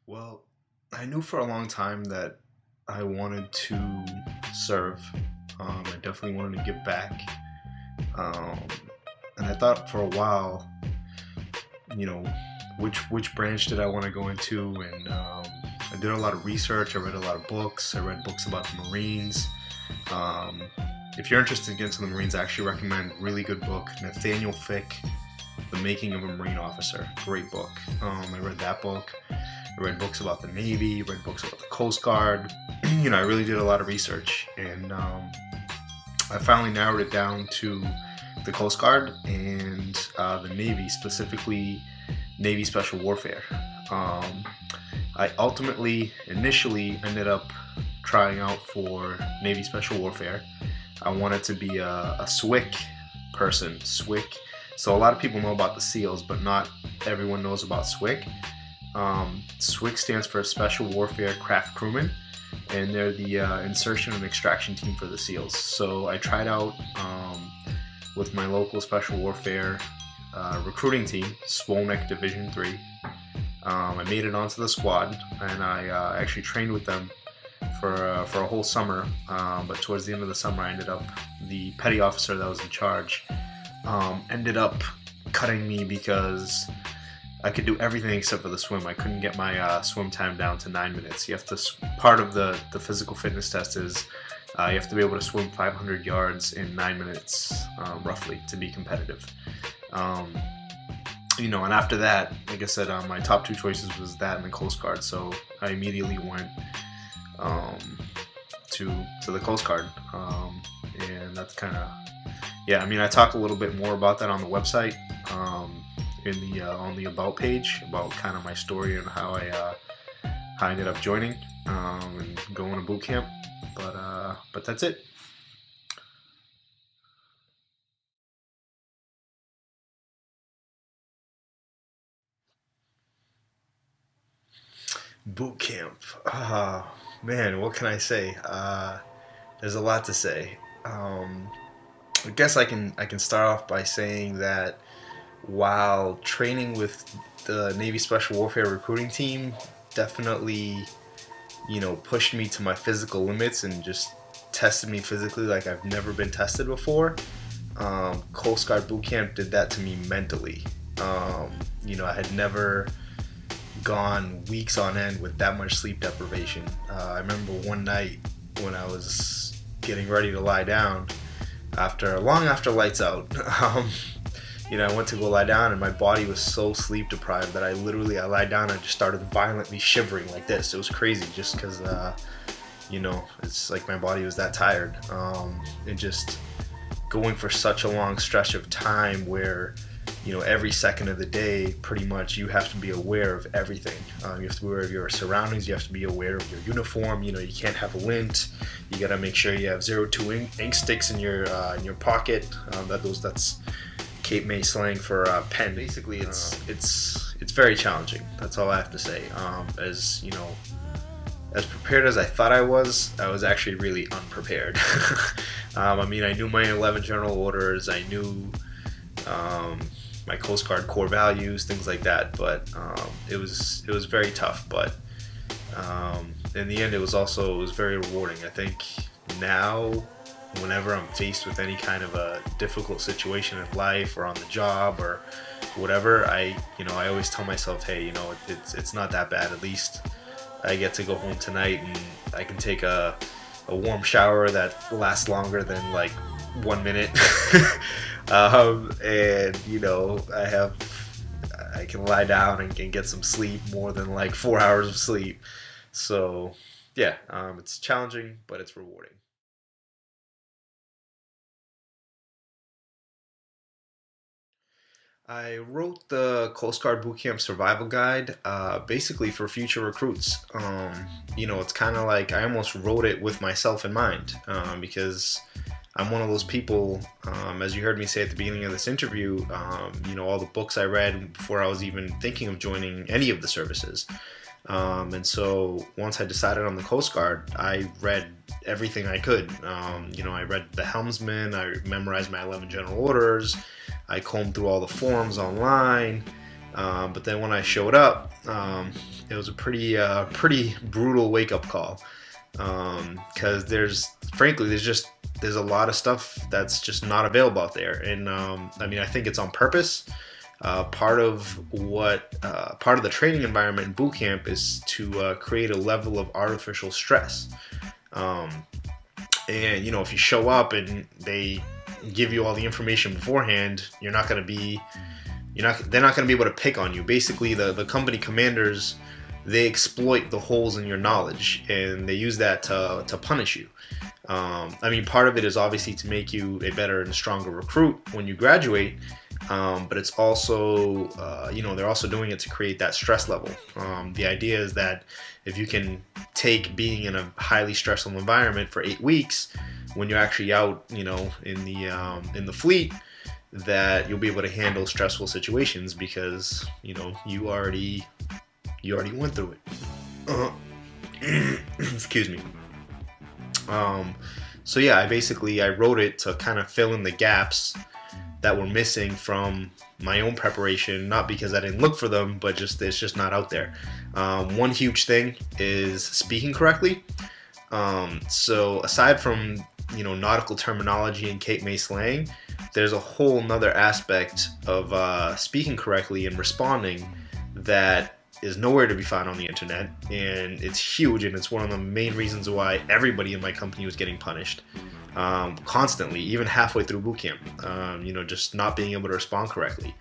Well, I knew for a long time that I wanted to serve. I definitely wanted to give back. Um, and I thought for a while, you know, which branch did I want to go into? And I did a lot of research. I read a lot of books. I read books about the Marines. Um, if you're interested in getting into the Marines, I actually recommend a really good book, Nathaniel Fick, The Making of a Marine Officer. Great book. I read that book. I read books about the Navy, read books about the Coast Guard. I really did a lot of research, and I finally narrowed it down to the Coast Guard and the Navy, specifically Navy Special Warfare. I initially ended up trying out for Navy Special Warfare. I wanted to be a SWIC person. SWIC. So a lot of people know about the SEALs, but not everyone knows about SWIC. SWIC stands for Special Warfare Craft Crewman, and they're the insertion and extraction team for the SEALs. So I tried out with my local Special Warfare recruiting team, Swonek Division 3. I made it onto the squad, and I actually trained with them for a whole summer. But towards the end of the summer, the petty officer that was in charge ended up cutting me because I could do everything except for the swim. I couldn't get my swim time down to 9 minutes. You have to, part of the physical fitness test is you have to be able to swim 500 yards in 9 minutes, roughly, to be competitive. And after that, like I said, my top two choices was that and the Coast Guard. So I immediately went to the Coast Guard, and that's kind of, yeah. I mean, I talk a little bit more about that on the website. On the about page about kind of my story and how I ended up joining and going to boot camp, but that's it. Boot camp. Man, what can I say? There's a lot to say. I guess I can start off by saying that while training with the Navy Special Warfare recruiting team definitely, pushed me to my physical limits and just tested me physically like I've never been tested before, Coast Guard boot camp did that to me mentally. I had never gone weeks on end with that much sleep deprivation. I remember one night when I was getting ready to lie down long after lights out. I went to go lie down and my body was so sleep deprived that I lied down and just started violently shivering like this. It was crazy just because, it's like my body was that tired. And just going for such a long stretch of time where, every second of the day, pretty much you have to be aware of everything. You have to be aware of your surroundings. You have to be aware of your uniform. You can't have a lint. You got to make sure you have 02 ink sticks in your pocket. That's Cape May slang for pen. Basically, it's very challenging. That's all I have to say. As prepared as I thought I was actually really unprepared. I knew my 11 general orders. I knew my Coast Guard core values, things like that. But it was very tough. But in the end, it was very rewarding. I think now, whenever I'm faced with any kind of a difficult situation in life or on the job or whatever, I always tell myself, hey, it's not that bad. At least I get to go home tonight and I can take a warm shower that lasts longer than like 1 minute. And I can lie down and get some sleep, more than like 4 hours of sleep. So yeah, it's challenging, but it's rewarding. I wrote the Coast Guard Bootcamp Survival Guide basically for future recruits. It's kind of like I almost wrote it with myself in mind, because I'm one of those people, as you heard me say at the beginning of this interview, all the books I read before I was even thinking of joining any of the services. And so once I decided on the Coast Guard, I read everything I could. I read the helmsman, I memorized my 11 general orders, I combed through all the forums online, But then when I showed up, it was a pretty brutal wake up call, because there's a lot of stuff that's just not available out there. And I mean, I think it's on purpose. Part of the training environment in boot camp is to create a level of artificial stress. And if you show up and they give you all the information beforehand, they're not going to be able to pick on you. Basically, the company commanders, they exploit the holes in your knowledge, and they use that to punish you. I mean, part of it is obviously to make you a better and stronger recruit when you graduate, but it's also, they're also doing it to create that stress level. The idea is that if you can take being in a highly stressful environment for 8 weeks, when you're actually out, in the fleet, that you'll be able to handle stressful situations because you already went through it. Excuse me. So yeah, I wrote it to kind of fill in the gaps that were missing from my own preparation, not because I didn't look for them, but it's just not out there. One huge thing is speaking correctly. So aside from nautical terminology and Cape May slang, there's a whole nother aspect of speaking correctly and responding that is nowhere to be found on the internet, and it's huge, and it's one of the main reasons why everybody in my company was getting punished constantly, even halfway through boot camp, just not being able to respond correctly.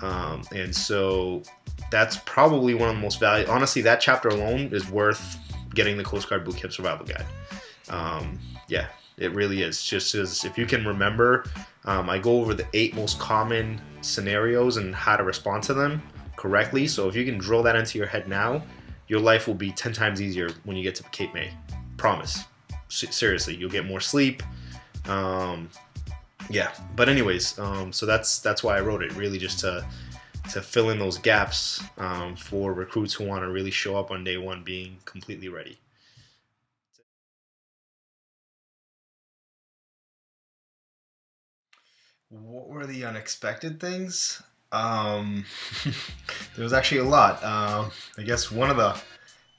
And so that's probably one of the most valuable. Honestly, that chapter alone is worth getting the Coast Guard Boot Camp Survival Guide. Yeah, it really is. Just as if you can remember, I go over the 8 most common scenarios and how to respond to them correctly. So if you can drill that into your head now, your life will be 10 times easier when you get to Cape May. Promise. Seriously, you'll get more sleep. Yeah, but anyways, so that's why I wrote it, really just to fill in those gaps for recruits who want to really show up on day one being completely ready. What were the unexpected things? There was actually a lot. I guess one of the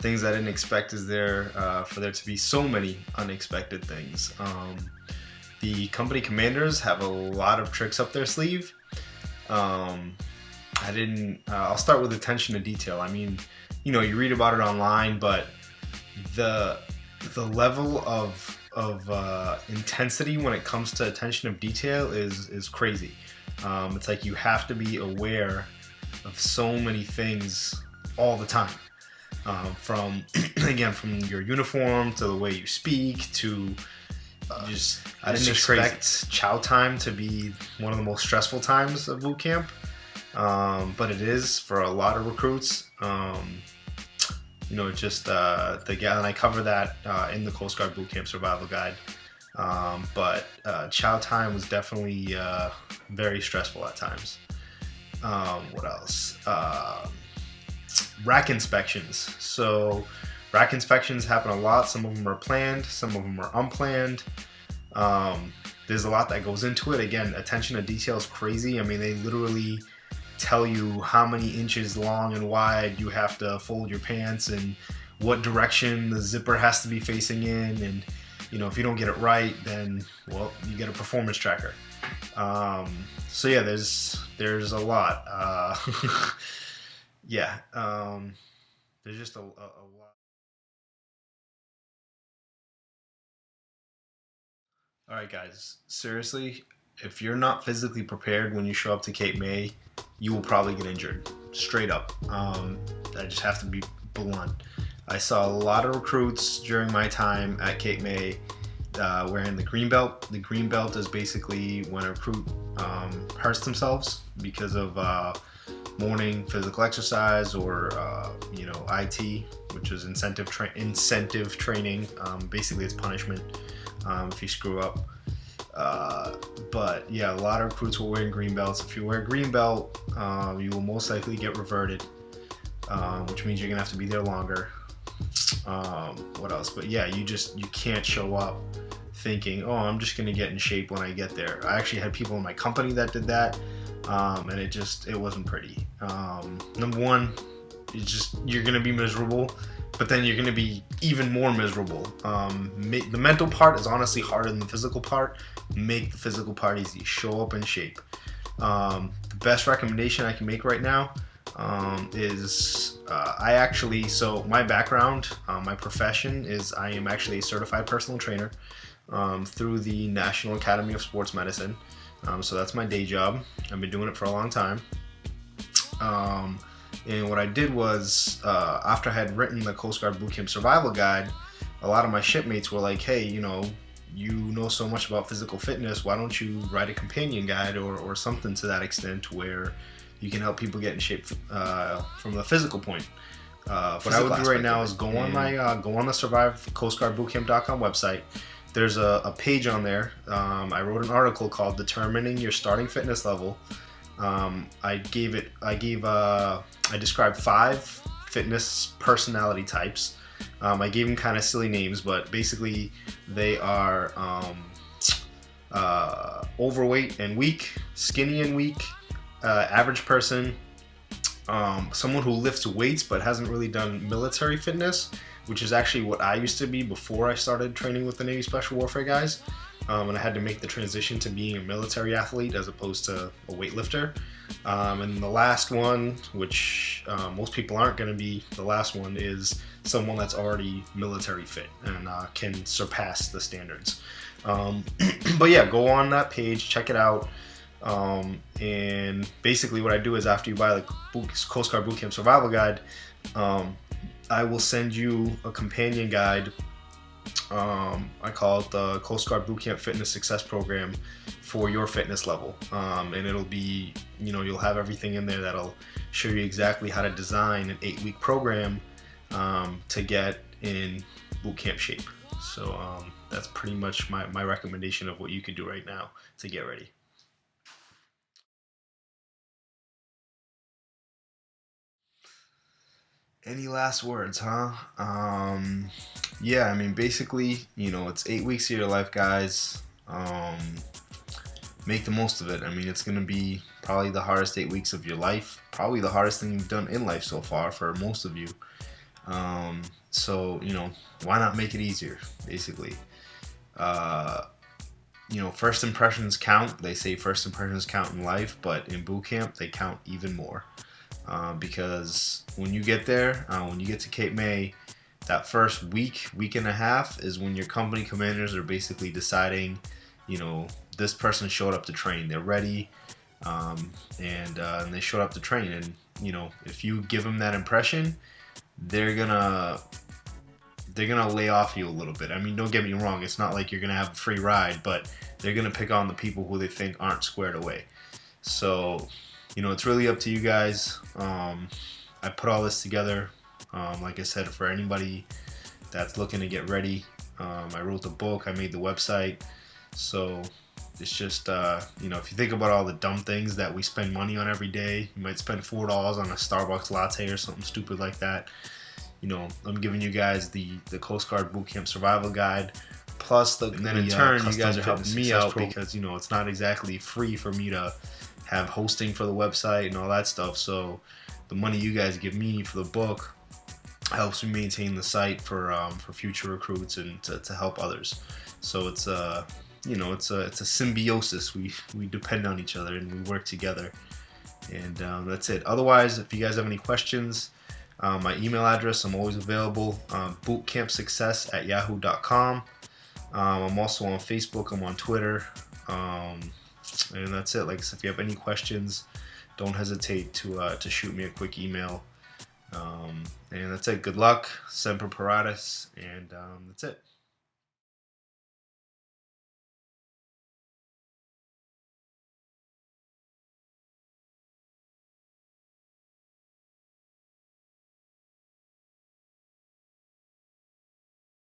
things I didn't expect is for there to be so many unexpected things. The company commanders have a lot of tricks up their sleeve. I'll start with attention to detail. I mean, you read about it online, but the level of intensity when it comes to attention of detail is crazy. It's like you have to be aware of so many things all the time. From your uniform to the way you speak to I didn't expect chow time to be one of the most stressful times of boot camp, but it is for a lot of recruits. And I cover that in the Coast Guard Boot Camp Survival Guide. But chow time was definitely very stressful at times. What else? Rack inspections. So rack inspections happen a lot. Some of them are planned, some of them are unplanned. There's a lot that goes into it. Again, attention to detail is crazy. I mean, they literally tell you how many inches long and wide you have to fold your pants and what direction the zipper has to be facing in. And, if you don't get it right, then, well, you get a performance tracker. So yeah, there's a lot. Yeah, there's just a lot. All right, guys, seriously, if you're not physically prepared when you show up to Cape May, you will probably get injured, straight up. I just have to be blunt. I saw a lot of recruits during my time at Cape May wearing the green belt. The green belt is basically when a recruit hurts themselves because of morning physical exercise or IT, which is incentive training. Basically, it's punishment if you screw up. But yeah, a lot of recruits were wearing green belts. If you wear a green belt, you will most likely get reverted, which means you're gonna have to be there longer. What else? But yeah, you can't show up thinking, oh, I'm just gonna get in shape when I get there. I actually had people in my company that did that. and it wasn't pretty. Number one, you're gonna be miserable, but then you're gonna be even more miserable. The mental part is honestly harder than the physical part. Make the physical part easy. Show up in shape. The best recommendation I can make right now is so my background, my profession is I am actually a certified personal trainer through the National Academy of Sports Medicine. So that's my day job. I've been doing it for a long time. And what I did was, after I had written the Coast Guard Bootcamp Survival Guide, a lot of my shipmates were like, hey, you know so much about physical fitness, why don't you write a companion guide or something to that extent where you can help people get in shape from the physical point. What I would do right now is go on the SurviveCoastGuardBootcamp.com website. There's a page on there. I wrote an article called Determining Your Starting Fitness Level. I described 5 fitness personality types. I gave them kind of silly names, but basically they are overweight and weak, skinny and weak, average person, someone who lifts weights but hasn't really done military fitness, which is actually what I used to be before I started training with the Navy Special Warfare guys. And I had to make the transition to being a military athlete as opposed to a weightlifter. And the last one, which most people aren't going to be the last one, is someone that's already military fit and can surpass the standards. But yeah, go on that page, check it out. And basically what I do is after you buy the Coast Guard Bootcamp Survival Guide, I will send you a companion guide. I call it the Coast Guard Bootcamp Fitness Success Program for your fitness level. And it'll be, you'll have everything in there that'll show you exactly how to design an 8-week program to get in bootcamp shape. So that's pretty much my recommendation of what you can do right now to get ready. Any last words, huh? Yeah, I mean, basically, it's 8 weeks of your life, guys. Make the most of it. I mean, it's going to be probably the hardest 8 weeks of your life. Probably the hardest thing you've done in life so far for most of you. So, why not make it easier, basically? First impressions count. They say first impressions count in life, but in boot camp, they count even more. Because when you get there, when you get to Cape May, that first week and a half is when your company commanders are basically deciding, this person showed up to train. They're ready, and they showed up to train. And, if you give them that impression, they're gonna lay off you a little bit. I mean, don't get me wrong. It's not like you're gonna have a free ride, but they're gonna pick on the people who they think aren't squared away. So, it's really up to you guys. I put all this together, like I said, for anybody that's looking to get ready. I wrote the book, I made the website. So it's just, if you think about all the dumb things that we spend money on every day, you might spend $4 on a Starbucks latte or something stupid like that. I'm giving you guys the Coast Guard Bootcamp Survival Guide. Plus, and then in turn, you guys are helping me out because, it's not exactly free for me to have hosting for the website and all that stuff. So the money you guys give me for the book helps me maintain the site for future recruits and to help others. So it's it's a symbiosis. We depend on each other and we work together. And that's it. Otherwise, if you guys have any questions, my email address, I'm always available. bootcampsuccess@yahoo.com. I'm also on Facebook. I'm on Twitter. And that's it. Like I said, if you have any questions, don't hesitate to shoot me a quick email. And that's it. Good luck. Semper Paratus. And that's it.